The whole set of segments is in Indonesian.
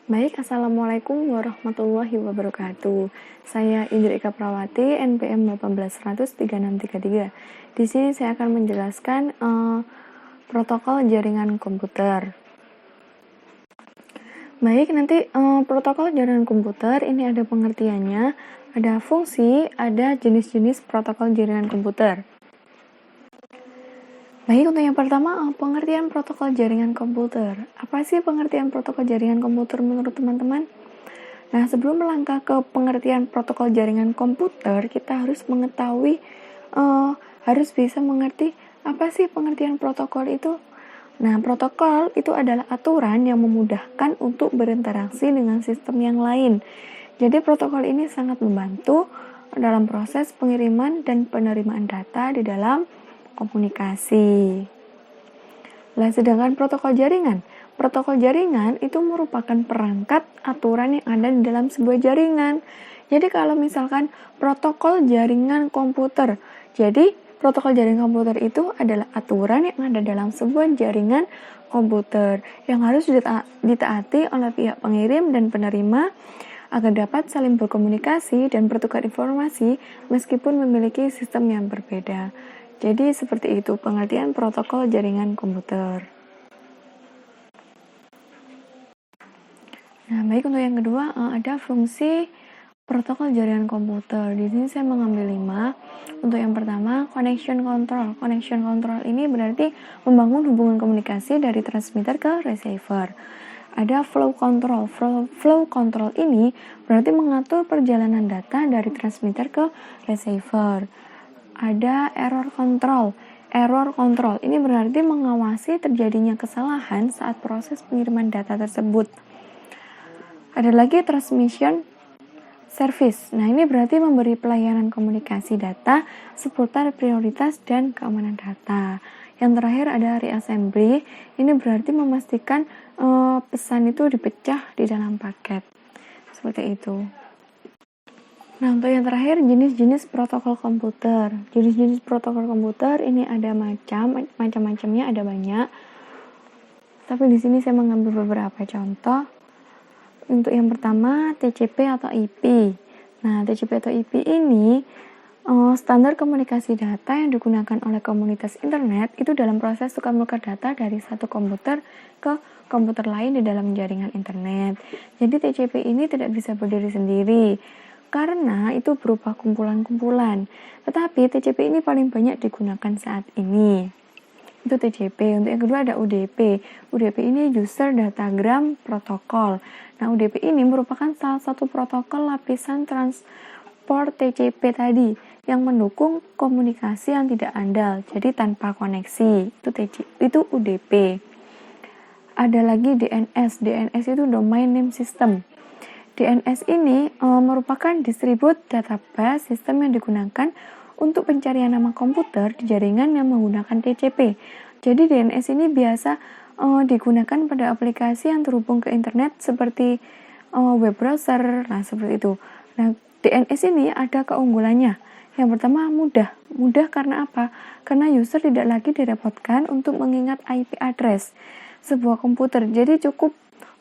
Baik, Assalamualaikum warahmatullahi wabarakatuh. Saya Indri Ika Prawati, NPM 181003633. Di sini saya akan menjelaskan protokol jaringan komputer. Baik, nanti protokol jaringan komputer ini ada pengertiannya, ada fungsi, ada jenis-jenis protokol jaringan komputer. Baik, untuk yang pertama, pengertian protokol jaringan komputer. Apa sih pengertian protokol jaringan komputer menurut teman-teman? Nah, sebelum melangkah ke pengertian protokol jaringan komputer, kita harus mengetahui, harus bisa mengerti apa sih pengertian protokol itu. Nah, protokol itu adalah aturan yang memudahkan untuk berinteraksi dengan sistem yang lain. Jadi, protokol ini sangat membantu dalam proses pengiriman dan penerimaan data di dalam komunikasi. Nah, sedangkan protokol jaringan itu merupakan perangkat aturan yang ada di dalam sebuah jaringan. Jadi kalau misalkan protokol jaringan komputer, jadi protokol jaringan komputer itu adalah aturan yang ada dalam sebuah jaringan komputer yang harus ditaati oleh pihak pengirim dan penerima agar dapat saling berkomunikasi dan bertukar informasi meskipun memiliki sistem yang berbeda. Jadi seperti itu pengertian protokol jaringan komputer. Nah, baik, untuk yang kedua ada fungsi protokol jaringan komputer. Di sini saya mengambil 5. Untuk yang pertama, connection control. Connection control ini berarti membangun hubungan komunikasi dari transmitter ke receiver. Ada flow control. Flow control ini berarti mengatur perjalanan data dari transmitter ke receiver. Ada error control. Error control ini berarti mengawasi terjadinya kesalahan saat proses pengiriman data tersebut. Ada lagi transmission service. Nah, ini berarti memberi pelayanan komunikasi data seputar prioritas dan keamanan data. Yang terakhir ada reassembly. Ini berarti memastikan pesan itu dipecah di dalam paket. Seperti itu. Nah, untuk yang terakhir, jenis-jenis protokol komputer. Jenis-jenis protokol komputer ini ada macam-macamnya, ada banyak. Tapi di sini saya mengambil beberapa contoh. Untuk yang pertama, TCP atau IP. Nah, TCP atau IP ini standar komunikasi data yang digunakan oleh komunitas internet itu dalam proses tukar-menukar data dari satu komputer ke komputer lain di dalam jaringan internet. Jadi TCP ini tidak bisa berdiri sendiri karena itu berupa kumpulan-kumpulan. Tetapi TCP ini paling banyak digunakan saat ini. Itu TCP. Untuk yang kedua ada UDP. UDP ini User Datagram Protocol. Nah, UDP ini merupakan salah satu protokol lapisan transport TCP tadi yang mendukung komunikasi yang tidak andal, jadi tanpa koneksi. Itu UDP. Ada lagi DNS. DNS itu Domain Name System. DNS ini merupakan distribute database sistem yang digunakan untuk pencarian nama komputer di jaringan yang menggunakan TCP. Jadi DNS ini biasa digunakan pada aplikasi yang terhubung ke internet seperti web browser. Nah, seperti itu. Nah, DNS ini ada keunggulannya. Yang pertama, mudah. Mudah karena apa? Karena user tidak lagi direpotkan untuk mengingat IP address sebuah komputer. Jadi cukup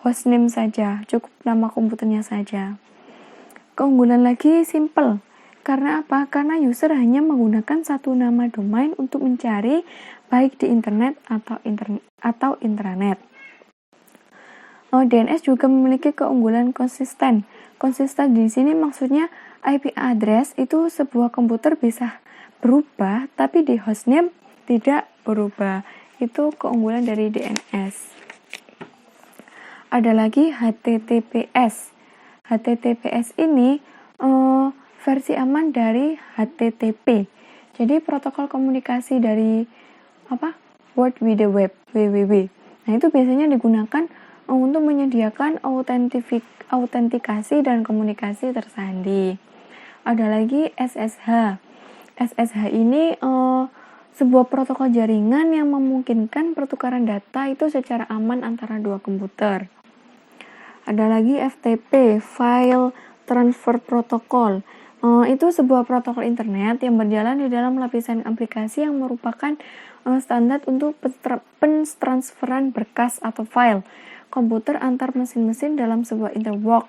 hostname saja, cukup nama komputernya saja. Keunggulan lagi simple. Karena apa? Karena user hanya menggunakan satu nama domain untuk mencari baik di internet atau intranet. DNS juga memiliki keunggulan konsisten. Konsisten di sini maksudnya IP address itu sebuah komputer bisa berubah, tapi di hostname tidak berubah. Itu keunggulan dari DNS. Ada lagi HTTPS. HTTPS ini versi aman dari HTTP. Jadi protokol komunikasi dari World Wide Web, WWW. Nah, itu biasanya digunakan untuk menyediakan autentikasi dan komunikasi tersandi. Ada lagi SSH. SSH ini sebuah protokol jaringan yang memungkinkan pertukaran data itu secara aman antara dua komputer. Ada lagi FTP, File Transfer Protocol. Itu sebuah protokol internet yang berjalan di dalam lapisan aplikasi yang merupakan standar untuk pentransferan berkas atau file. komputer antar mesin-mesin dalam sebuah interwork.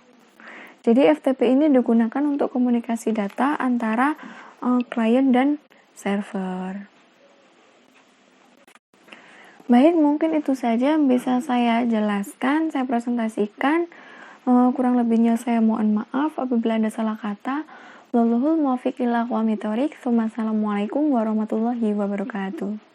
Jadi FTP ini digunakan untuk komunikasi data antara klien dan server. Baik, mungkin itu saja yang bisa saya jelaskan, saya presentasikan. Kurang lebihnya saya mohon maaf apabila ada salah kata. Wallahul muwaffiq ila aqwamit thoriq. Wassalamualaikum warahmatullahi wabarakatuh.